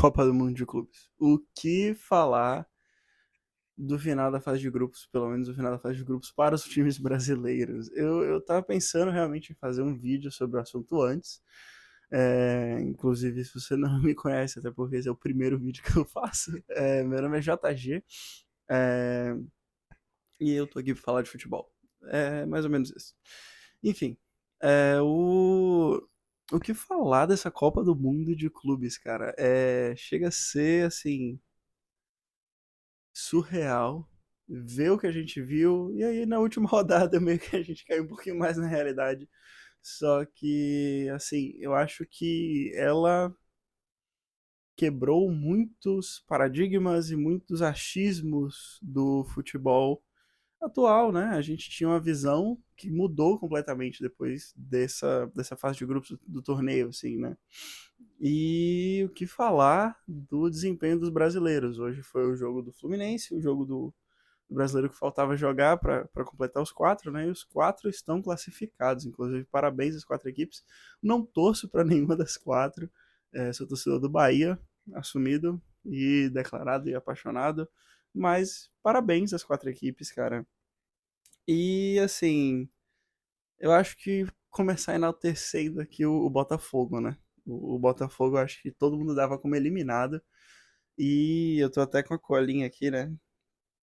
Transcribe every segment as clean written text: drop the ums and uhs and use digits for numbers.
Copa do Mundo de Clubes. O que falar do final da fase de grupos, pelo menos o final da fase de grupos para os times brasileiros? Eu tava pensando realmente em fazer um vídeo sobre o assunto antes. Inclusive, se você não me conhece, até porque esse é o primeiro vídeo que eu faço, meu nome é JG, é, e eu tô aqui pra falar de futebol. É mais ou menos isso. Enfim, é, o, o que falar dessa Copa do Mundo de clubes, cara? Chega a ser, assim, surreal ver o que a gente viu, e aí na última rodada meio que a gente caiu um pouquinho mais na realidade. Só que, assim, eu acho que ela quebrou muitos paradigmas e muitos achismos do futebol atual, né? A gente tinha uma visão que mudou completamente depois dessa fase de grupos do torneio, assim, né? E o que falar do desempenho dos brasileiros? Hoje foi o jogo do Fluminense, o jogo do brasileiro que faltava jogar para completar os quatro, né? E os quatro estão classificados, inclusive parabéns às quatro equipes. Não torço para nenhuma das quatro, sou torcedor do Bahia, assumido e declarado e apaixonado, mas parabéns às quatro equipes, cara. E assim, eu acho que começar enaltecendo aqui o Botafogo, né? O Botafogo eu acho que todo mundo dava como eliminado. E eu tô até com a colinha aqui, né?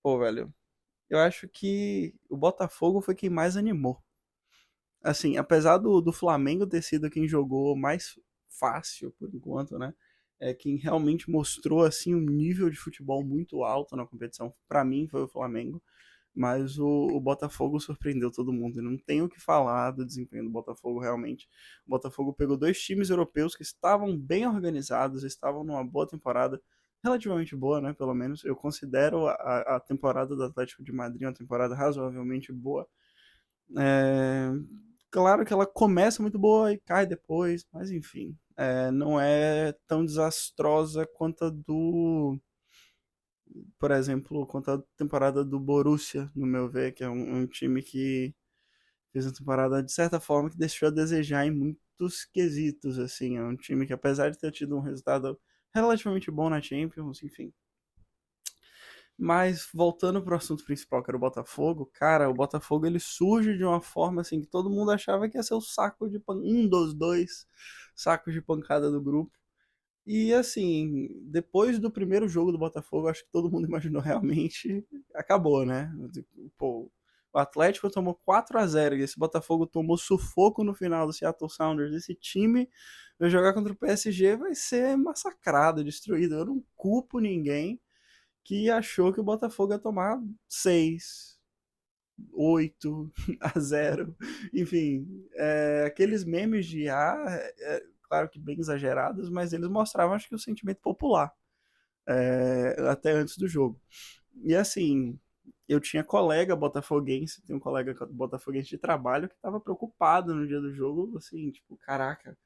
Pô, velho, eu acho que o Botafogo foi quem mais animou. Assim, apesar do Flamengo ter sido quem jogou mais fácil por enquanto, né? Quem realmente mostrou assim um nível de futebol muito alto na competição. Pra mim foi o Flamengo, mas o Botafogo surpreendeu todo mundo. E não tenho o que falar do desempenho do Botafogo realmente. O Botafogo pegou dois times europeus que estavam bem organizados, estavam numa boa temporada, relativamente boa, né? Pelo menos eu considero a temporada do Atlético de Madrid uma temporada razoavelmente boa. É, Claro que ela começa muito boa e cai depois, mas enfim, não é tão desastrosa quanto a por exemplo, quanto a temporada do Borussia, no meu ver, que é um time que fez uma temporada de certa forma que deixou a desejar em muitos quesitos, assim, é um time que apesar de ter tido um resultado relativamente bom na Champions, enfim. Mas voltando pro assunto principal, que era o Botafogo, cara, o Botafogo ele surge de uma forma assim que todo mundo achava que ia ser o saco de um dos dois sacos de pancada do grupo. E assim, depois do primeiro jogo do Botafogo, acho que todo mundo imaginou realmente acabou, né? Pô, o Atlético tomou 4-0 e esse Botafogo tomou sufoco no final do Seattle Sounders. Esse time vai jogar contra o PSG vai ser massacrado, destruído. Eu não culpo ninguém que achou que o Botafogo ia tomar 6, 8-0. Enfim, aqueles memes de claro que bem exagerados, mas eles mostravam, acho que, o sentimento popular até antes do jogo. E assim, eu tinha colega botafoguense, tem um colega botafoguense de trabalho que estava preocupado no dia do jogo, assim, tipo, caraca,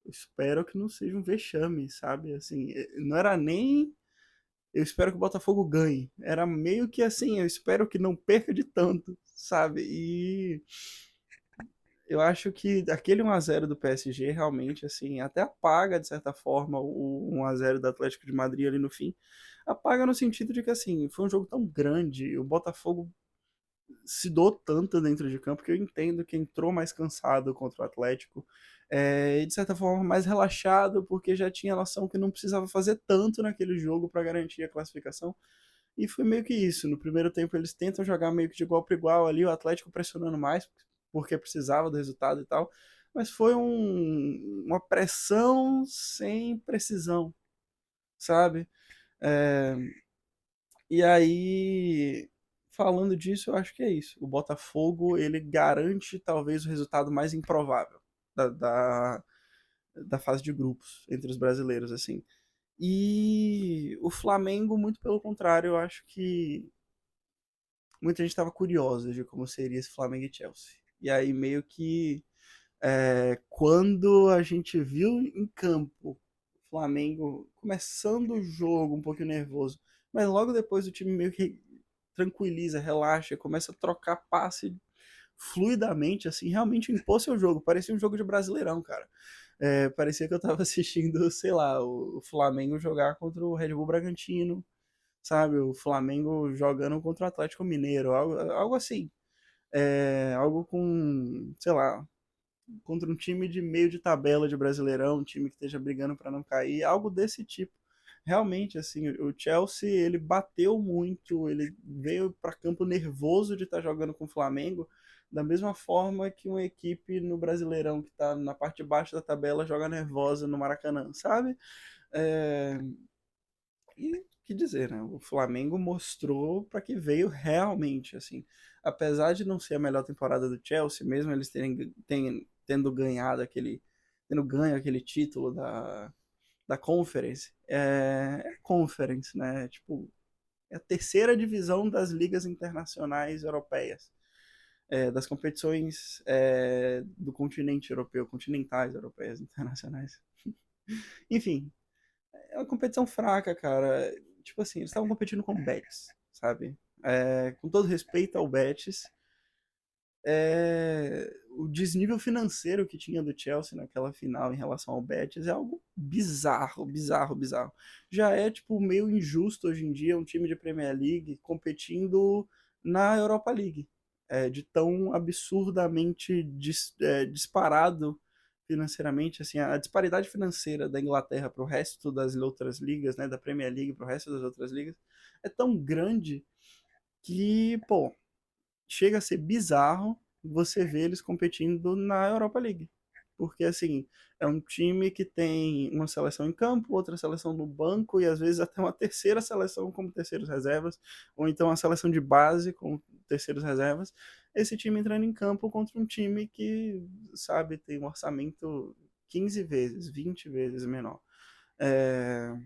eu espero que não seja um vexame, sabe? Assim, não era nem eu espero que o Botafogo ganhe. Era meio que assim, eu espero que não perca de tanto, sabe? E eu acho que aquele 1-0 do PSG realmente, assim, até apaga, de certa forma, o 1-0 do Atlético de Madrid ali no fim. Apaga no sentido de que, assim, foi um jogo tão grande, o Botafogo se doou tanto dentro de campo que eu entendo que entrou mais cansado contra o Atlético e de certa forma mais relaxado porque já tinha noção que não precisava fazer tanto naquele jogo para garantir a classificação e foi meio que isso. No primeiro tempo eles tentam jogar meio que de igual para igual ali, o Atlético pressionando mais porque precisava do resultado e tal, mas foi uma pressão sem precisão, sabe? É, e aí, falando disso, eu acho que é isso. O Botafogo, ele garante talvez o resultado mais improvável da, da, da fase de grupos entre os brasileiros, assim. E o Flamengo, muito pelo contrário, eu acho que muita gente estava curiosa de como seria esse Flamengo e Chelsea. E aí, meio que quando a gente viu em campo o Flamengo começando o jogo um pouquinho nervoso, mas logo depois o time meio que tranquiliza, relaxa, começa a trocar passe fluidamente, assim, realmente impôs seu jogo. Parecia um jogo de Brasileirão, cara. Parecia que eu tava assistindo, sei lá, o Flamengo jogar contra o Red Bull Bragantino, sabe? O Flamengo jogando contra o Atlético Mineiro, algo assim. Algo com, sei lá, contra um time de meio de tabela de Brasileirão, um time que esteja brigando para não cair, algo desse tipo. Realmente, assim, o Chelsea, ele bateu muito, ele veio para campo nervoso de estar jogando com o Flamengo, da mesma forma que uma equipe no Brasileirão que está na parte de baixo da tabela joga nervosa no Maracanã, sabe? É, e que dizer, né? O Flamengo mostrou para que veio realmente, assim. Apesar de não ser a melhor temporada do Chelsea, mesmo eles tendo ganhado tendo ganho aquele título da Conference, é Conference, né? Tipo, é a terceira divisão das ligas internacionais europeias, das competições do continente europeu, continentais europeias internacionais. Enfim, é uma competição fraca, cara. Tipo assim, eles estavam competindo com o Betis, sabe? Com todo respeito ao Betis, o desnível financeiro que tinha do Chelsea naquela final em relação ao Betis é algo bizarro, bizarro, bizarro. Já é, tipo, meio injusto hoje em dia um time de Premier League competindo na Europa League. De tão absurdamente disparado financeiramente, assim, a disparidade financeira da Inglaterra para o resto das outras ligas, né, da Premier League para o resto das outras ligas, é tão grande que, pô, chega a ser bizarro você ver eles competindo na Europa League. Porque, assim, é um time que tem uma seleção em campo, outra seleção no banco e às vezes até uma terceira seleção como terceiros reservas, ou então a seleção de base como terceiros reservas. Esse time entrando em campo contra um time que, sabe, tem um orçamento 15 vezes, 20 vezes menor. É,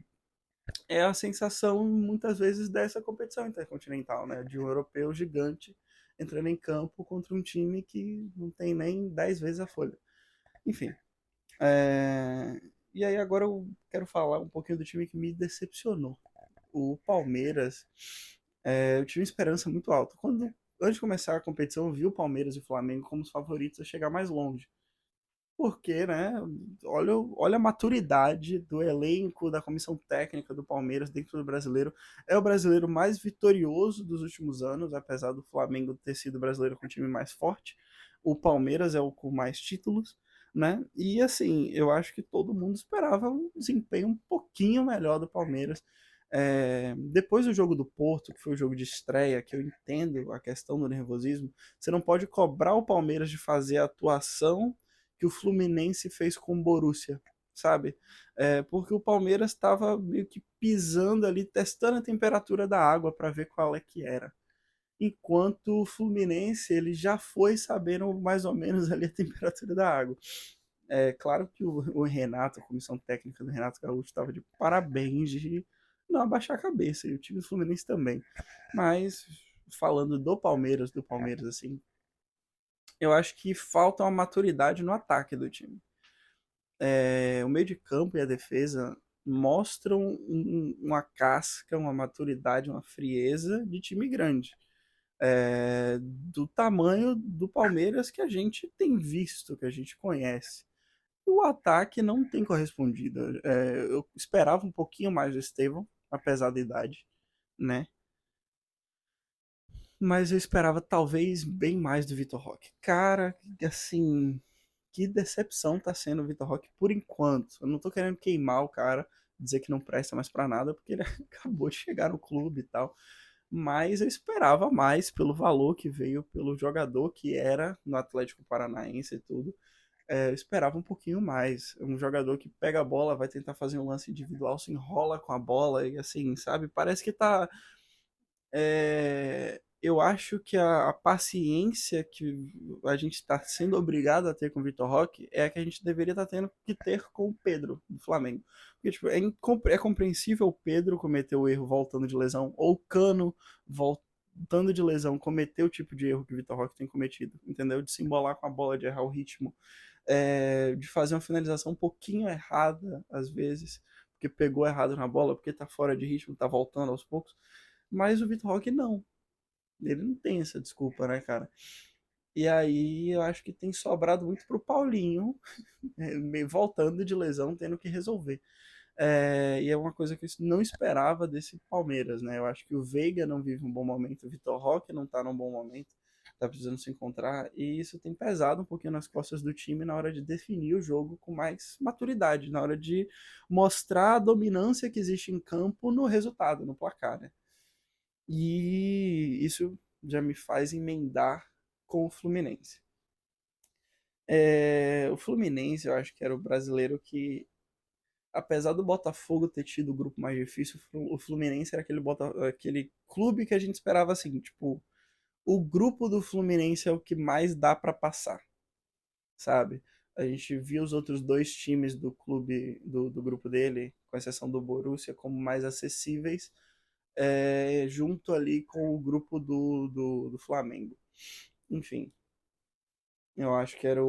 é a sensação muitas vezes dessa competição intercontinental, né? De um europeu gigante entrando em campo contra um time que não tem nem 10 vezes a folha. Enfim. E aí agora eu quero falar um pouquinho do time que me decepcionou. O Palmeiras. Eu tive uma esperança muito alta. Antes de começar a competição, eu vi o Palmeiras e o Flamengo como os favoritos a chegar mais longe. Porque, né, olha a maturidade do elenco, da comissão técnica do Palmeiras dentro do brasileiro. É o brasileiro mais vitorioso dos últimos anos, apesar do Flamengo ter sido o brasileiro com o time mais forte. O Palmeiras é o com mais títulos, né? E assim, eu acho que todo mundo esperava um desempenho um pouquinho melhor do Palmeiras. Depois do jogo do Porto, que foi o jogo de estreia, que eu entendo a questão do nervosismo, você não pode cobrar o Palmeiras de fazer a atuação que o Fluminense fez com o Borussia, sabe? Porque o Palmeiras estava meio que pisando ali, testando a temperatura da água para ver qual é que era. Enquanto o Fluminense ele já foi sabendo mais ou menos ali a temperatura da água. É claro que o Renato, a comissão técnica do Renato Gaúcho, estava de parabéns de não abaixar a cabeça, e o time do Fluminense também. Mas falando do Palmeiras assim, eu acho que falta uma maturidade no ataque do time. O meio de campo e a defesa mostram uma casca, uma maturidade, uma frieza de time grande. Do tamanho do Palmeiras que a gente tem visto, que a gente conhece. O ataque não tem correspondido. Eu esperava um pouquinho mais do Estevão, apesar da idade, né? Mas eu esperava talvez bem mais do Vitor Roque. Cara, assim, que decepção tá sendo o Vitor Roque por enquanto. Eu não tô querendo queimar o cara, dizer que não presta mais pra nada, porque ele acabou de chegar no clube e tal. Mas eu esperava mais pelo valor que veio, pelo jogador que era no Atlético Paranaense e tudo. Eu esperava um pouquinho mais. Um jogador que pega a bola, vai tentar fazer um lance individual, se enrola com a bola e assim, sabe? Parece que tá eu acho que a paciência que a gente está sendo obrigado a ter com o Vitor Roque é a que a gente deveria estar tendo que ter com o Pedro, do Flamengo. Porque, tipo, é compreensível o Pedro cometer o erro voltando de lesão, ou o Cano voltando de lesão cometer o tipo de erro que o Vitor Roque tem cometido, entendeu? De se embolar com a bola, de errar o ritmo, de fazer uma finalização um pouquinho errada, às vezes, porque pegou errado na bola, porque tá fora de ritmo, tá voltando aos poucos. Mas o Vitor Roque não. Ele não tem essa desculpa, né, cara? E aí eu acho que tem sobrado muito pro Paulinho, meio voltando de lesão, tendo que resolver. E é uma coisa que eu não esperava desse Palmeiras, né? Eu acho que o Veiga não vive um bom momento, o Vitor Roque não tá num bom momento, tá precisando se encontrar, e isso tem pesado um pouquinho nas costas do time na hora de definir o jogo com mais maturidade, na hora de mostrar a dominância que existe em campo no resultado, no placar, né? E isso já me faz emendar com o Fluminense. O Fluminense, eu acho que era o brasileiro que, apesar do Botafogo ter tido o grupo mais difícil, o Fluminense era aquele clube que a gente esperava assim, tipo, o grupo do Fluminense é o que mais dá para passar, sabe? A gente viu os outros dois times do clube, do grupo dele, com exceção do Borussia, como mais acessíveis, junto ali com o grupo do Flamengo. Enfim, eu acho que era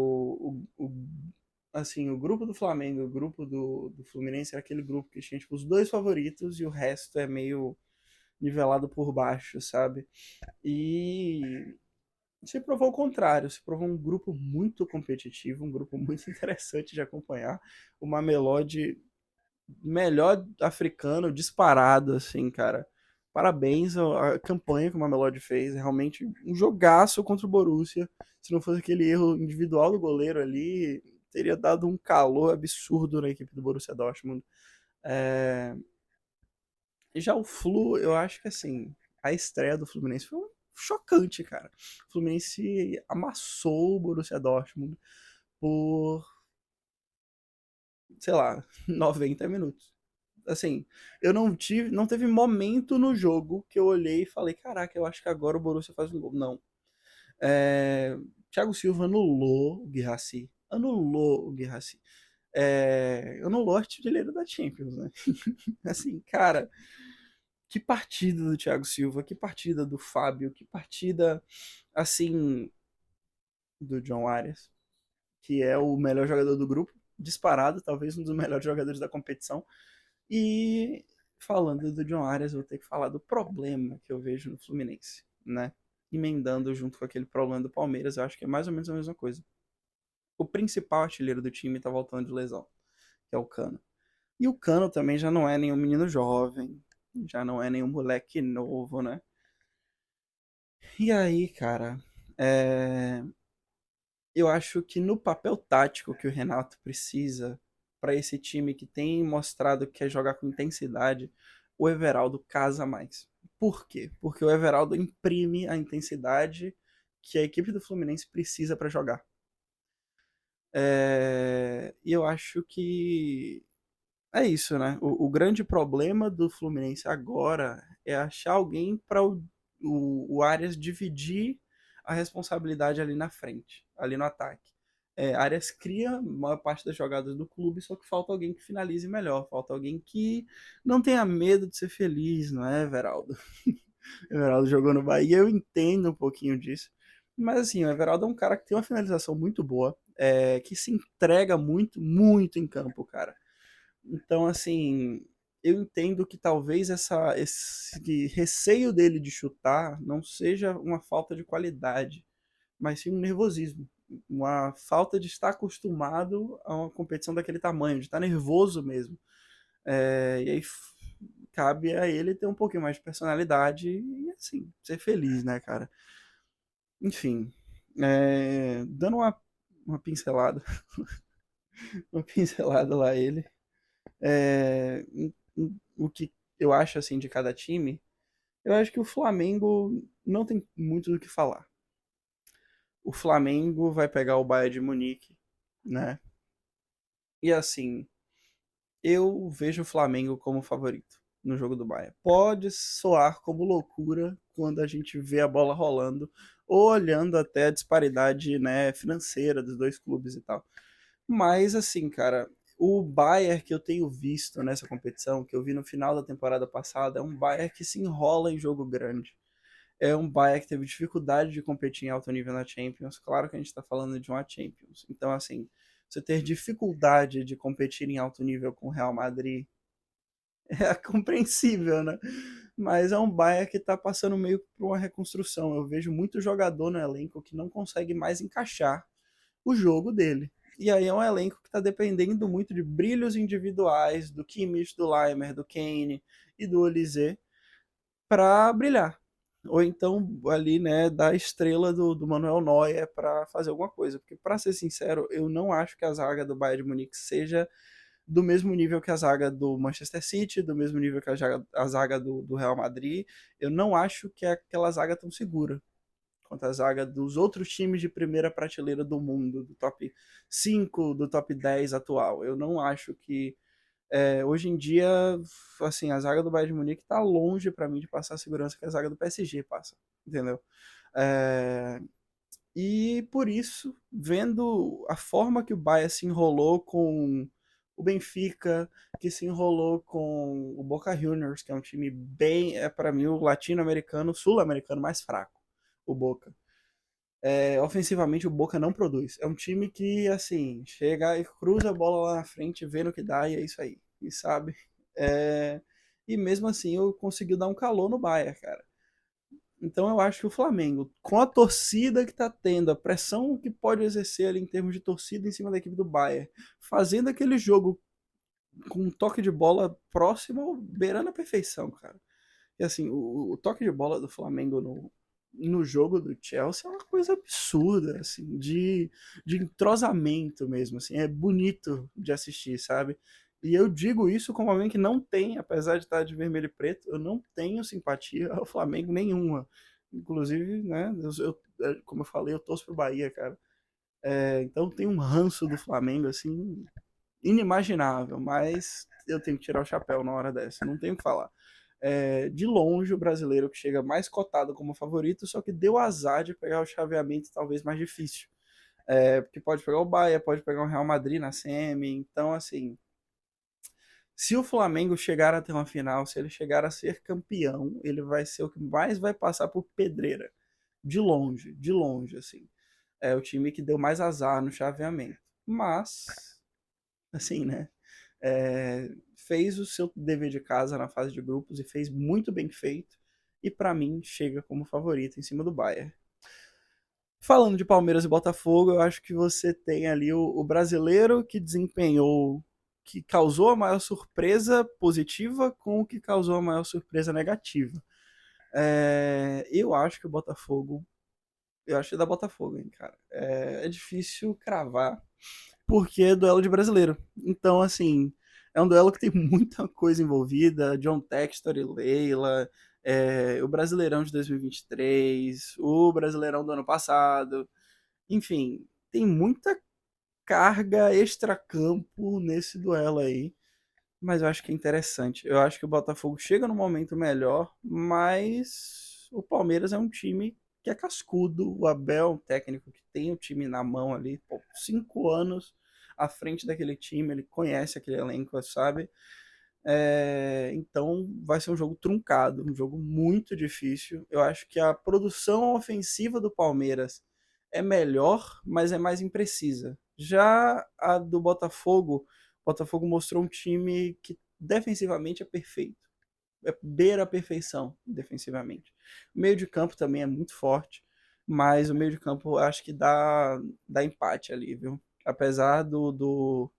assim, o grupo do Flamengo, o grupo do Fluminense era aquele grupo que tinha tipo, os dois favoritos e o resto é meio nivelado por baixo, sabe? E se provou o contrário, se provou um grupo muito competitivo, um grupo muito interessante de acompanhar. O Mamelodi, melhor africano disparado, assim, cara. Parabéns à campanha que o Mamelodi fez. Realmente um jogaço contra o Borussia. Se não fosse aquele erro individual do goleiro ali, teria dado um calor absurdo na equipe do Borussia Dortmund. É... Já o Flu, eu acho que assim, a estreia do Fluminense foi chocante, cara. O Fluminense amassou o Borussia Dortmund por, sei lá, 90 minutos. Assim, não teve momento no jogo que eu olhei e falei, caraca, eu acho que agora o Borussia faz um gol. Não. Thiago Silva anulou o Guirassy. Anulou o Guirassy. Anulou o artilheiro da Champions, né? Assim, cara, que partida do Thiago Silva, que partida do Fábio, que partida, assim, do John Arias, que é o melhor jogador do grupo, disparado, talvez um dos melhores jogadores da competição. E falando do John Arias, vou ter que falar do problema que eu vejo no Fluminense, né? Emendando junto com aquele problema do Palmeiras, eu acho que é mais ou menos a mesma coisa. O principal artilheiro do time tá voltando de lesão, que é o Cano. E o Cano também já não é nenhum menino jovem, já não é nenhum moleque novo, né? E aí, cara, é... eu acho que no papel tático que o Renato precisa para esse time que tem mostrado que quer jogar com intensidade, o Everaldo casa mais. Por quê? Porque o Everaldo imprime a intensidade que a equipe do Fluminense precisa para jogar. E eu acho que é isso, né? O grande problema do Fluminense agora é achar alguém para o Arias dividir a responsabilidade ali na frente, ali no ataque. Arias cria a maior parte das jogadas do clube, só que falta alguém que finalize melhor, falta alguém que não tenha medo de ser feliz, não é, Everaldo? O Everaldo jogou no Bahia, eu entendo um pouquinho disso. Mas assim, o Everaldo é um cara que tem uma finalização muito boa, que se entrega muito, muito em campo, cara. Então, assim, eu entendo que talvez esse receio dele de chutar não seja uma falta de qualidade, mas sim um nervosismo. Uma falta de estar acostumado a uma competição daquele tamanho, de estar nervoso mesmo. E aí cabe a ele ter um pouquinho mais de personalidade e, assim, ser feliz, né, cara? Enfim, dando uma pincelada, uma pincelada lá a ele. O que eu acho assim de cada time, eu acho que o Flamengo não tem muito do que falar. O Flamengo vai pegar o Bayern de Munique, né? E assim, eu vejo o Flamengo como favorito no jogo do Bayern. Pode soar como loucura quando a gente vê a bola rolando, ou olhando até a disparidade, né, financeira dos dois clubes e tal. Mas assim, cara, o Bayern que eu tenho visto nessa competição, que eu vi no final da temporada passada, é um Bayern que se enrola em jogo grande. É um Bayern que teve dificuldade de competir em alto nível na Champions. Claro que a gente está falando de uma Champions. Então, assim, você ter dificuldade de competir em alto nível com o Real Madrid é compreensível, né? Mas é um Bayern que está passando meio por uma reconstrução. Eu vejo muito jogador no elenco que não consegue mais encaixar o jogo dele. E aí é um elenco que está dependendo muito de brilhos individuais do Kimmich, do Leimer, do Kane e do Olise para brilhar. Ou então ali, né, da estrela do Manuel Neuer para fazer alguma coisa. Porque, para ser sincero, eu não acho que a zaga do Bayern de Munique seja do mesmo nível que a zaga do Manchester City, do mesmo nível que a zaga do Real Madrid. Eu não acho que é aquela zaga tão segura quanto a zaga dos outros times de primeira prateleira do mundo, do top 5, do top 10 atual. Eu não acho que hoje em dia, assim, a zaga do Bayern de Munique está longe para mim de passar a segurança que a zaga do PSG passa, entendeu? É, e por isso, vendo a forma que o Bayern se enrolou com o Benfica, que se enrolou com o Boca Juniors, que é um time bem, para mim, o latino-americano, sul-americano mais fraco, o Boca. Ofensivamente, o Boca não produz. É um time que, assim, chega e cruza a bola lá na frente, vê no que dá e é isso aí. E sabe? É, e mesmo assim, eu consegui dar um calor no Bayern, cara. Então eu acho que o Flamengo, com a torcida que está tendo, a pressão que pode exercer ali em termos de torcida em cima da equipe do Bayern, fazendo aquele jogo com um toque de bola próximo, beirando a perfeição, cara. E assim, o toque de bola do Flamengo no jogo do Chelsea é uma coisa absurda, assim, de entrosamento mesmo, assim, é bonito de assistir, sabe? E eu digo isso como alguém que não tem, apesar de estar de vermelho e preto, eu não tenho simpatia ao Flamengo nenhuma. Inclusive, né, como eu falei, eu torço pro Bahia, cara. Então tem um ranço do Flamengo, assim, inimaginável, mas eu tenho que tirar o chapéu na hora dessa, não tenho o que falar. De longe, o brasileiro que chega mais cotado como favorito, só que deu azar de pegar o chaveamento talvez mais difícil. Porque pode pegar o Bahia, pode pegar o Real Madrid na semi, então assim, se o Flamengo chegar até uma final, se ele chegar a ser campeão, ele vai ser o que mais vai passar por pedreira, de longe, assim. É o time que deu mais azar no chaveamento. Mas, assim, né? Fez o seu dever de casa na fase de grupos e fez muito bem feito. E para mim chega como favorito em cima do Bayern. Falando de Palmeiras e Botafogo, eu acho que você tem ali o brasileiro que desempenhou, que causou a maior surpresa positiva com o que causou a maior surpresa negativa. Eu acho que o Botafogo. Eu acho que dá Botafogo, hein, cara. É difícil cravar, porque é duelo de brasileiro. Então, assim, é um duelo que tem muita coisa envolvida. John Textor e Leila, o Brasileirão de 2023, o Brasileirão do ano passado. Enfim, tem muita carga extracampo nesse duelo aí. Mas eu acho que é interessante. Eu acho que o Botafogo chega num momento melhor, mas o Palmeiras é um time que é cascudo. O Abel, um técnico que tem o time na mão ali, 5 anos à frente daquele time, ele conhece aquele elenco, sabe? Então vai ser um jogo truncado, um jogo muito difícil. Eu acho que a produção ofensiva do Palmeiras é melhor, mas é mais imprecisa. Já a do Botafogo, o Botafogo mostrou um time que defensivamente é perfeito. Beira a perfeição defensivamente. O meio de campo também é muito forte, mas o meio de campo acho que dá empate ali, viu? Apesar do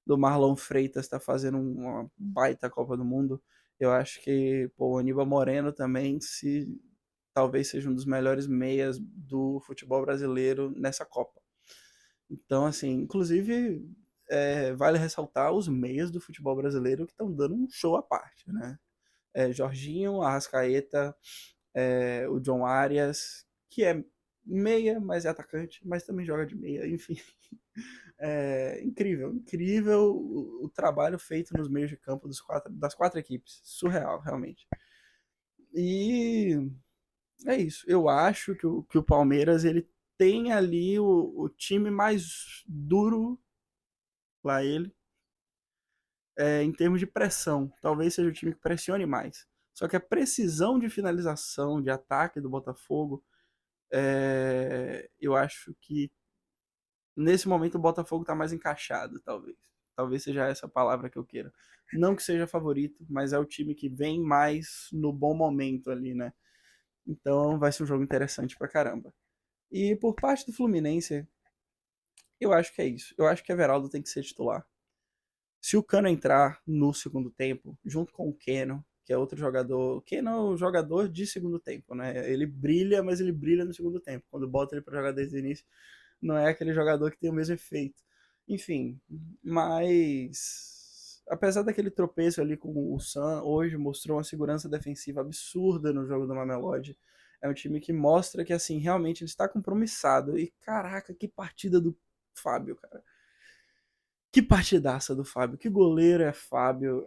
Marlon Freitas estar fazendo uma baita Copa do Mundo, eu acho que o Aníbal Moreno também talvez seja um dos melhores meias do futebol brasileiro nessa Copa. Então, assim, inclusive, vale ressaltar os meias do futebol brasileiro que estão dando um show à parte, né? Jorginho, Arrascaeta, o John Arias, que é meia, mas é atacante, mas também joga de meia, enfim. Incrível, incrível o trabalho feito nos meios de campo das quatro equipes. Surreal, realmente. E é isso. Eu acho que o Palmeiras ele tem ali o time mais duro lá ele, em termos de pressão. Talvez seja o time que pressione mais. Só que a precisão de finalização, de ataque do Botafogo, eu acho que nesse momento o Botafogo está mais encaixado, talvez. Talvez seja essa a palavra que eu queira. Não que seja favorito, mas é o time que vem mais no bom momento ali, né? Então vai ser um jogo interessante pra caramba. E por parte do Fluminense, eu acho que é isso. Eu acho que Everaldo tem que ser titular. Se o Cano entrar no segundo tempo, junto com o Keno, que é outro jogador. O Keno é o jogador de segundo tempo, né? Ele brilha, mas ele brilha no segundo tempo. Quando bota ele pra jogar desde o início, não é aquele jogador que tem o mesmo efeito. Enfim, mas apesar daquele tropeço ali com o San, hoje mostrou uma segurança defensiva absurda no jogo do Mamelodi. É um time que mostra que assim, realmente ele está compromissado. E caraca, que partida do Fábio, cara. Que partidaça do Fábio. Que goleiro é Fábio.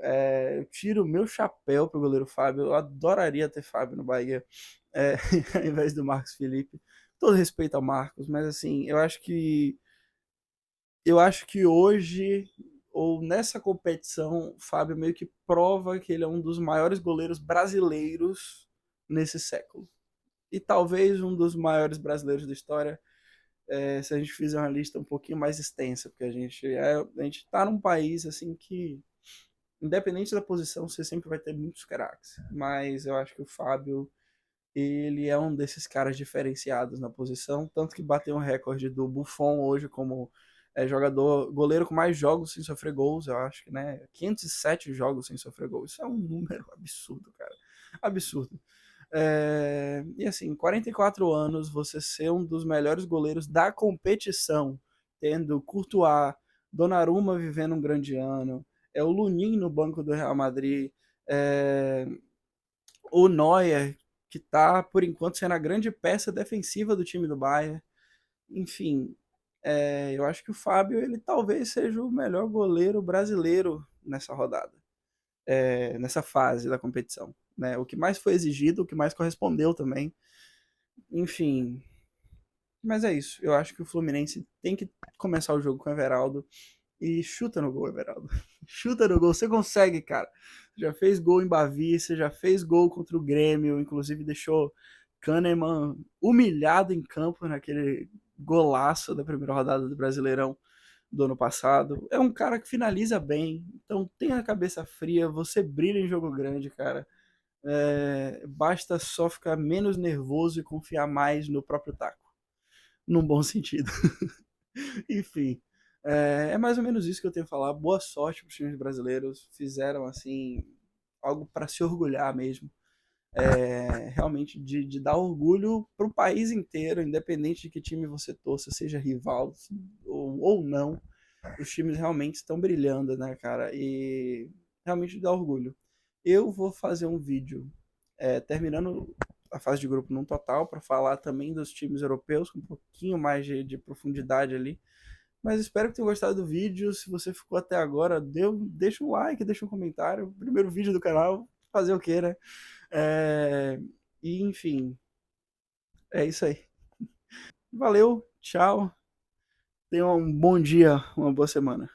Eu tiro o meu chapéu pro goleiro Fábio. Eu adoraria ter Fábio no Bahia, é, ao invés do Marcos Felipe. Todo respeito ao Marcos, mas assim, eu acho que hoje ou nessa competição, o Fábio meio que prova que ele é um dos maiores goleiros brasileiros nesse século. E talvez um dos maiores brasileiros da história, se a gente fizer uma lista um pouquinho mais extensa, porque a gente tá num país assim que, independente da posição, você sempre vai ter muitos craques. Mas eu acho que o Fábio, ele é um desses caras diferenciados na posição, tanto que bateu um recorde do Buffon hoje como jogador, goleiro com mais jogos sem sofrer gols, eu acho que, né? 507 jogos sem sofrer gols. Isso é um número absurdo, cara. Absurdo. E assim, 44 anos, você ser um dos melhores goleiros da competição, tendo Courtois, Donnarumma vivendo um grande ano, o Lunin no banco do Real Madrid, é, o Neuer, que está, por enquanto, sendo a grande peça defensiva do time do Bayern. Enfim, eu acho que o Fábio ele talvez seja o melhor goleiro brasileiro nessa rodada, nessa fase da competição. Né? O que mais foi exigido, o que mais correspondeu também. Enfim, mas é isso. Eu acho que o Fluminense tem que começar o jogo com o Everaldo e chuta no gol, Everaldo. Chuta no gol, você consegue, cara. Já fez gol em Bavi, você já fez gol contra o Grêmio, inclusive deixou Kahneman humilhado em campo naquele golaço da primeira rodada do Brasileirão do ano passado. É um cara que finaliza bem, então tenha a cabeça fria, você brilha em jogo grande, cara. Basta só ficar menos nervoso e confiar mais no próprio taco, num bom sentido. Enfim, mais ou menos isso que eu tenho a falar. Boa sorte para os times brasileiros. Fizeram assim algo para se orgulhar mesmo. Realmente de dar orgulho para o país inteiro, independente de que time você torça, seja rival ou não. Os times realmente estão brilhando, né, cara? E realmente dá orgulho. Eu vou fazer um vídeo terminando a fase de grupo num total para falar também dos times europeus com um pouquinho mais de profundidade ali. Mas espero que tenham gostado do vídeo. Se você ficou até agora, deixa um like, deixa um comentário. Primeiro vídeo do canal, fazer o que, né? É, e enfim, é isso aí. Valeu, tchau. Tenha um bom dia, uma boa semana.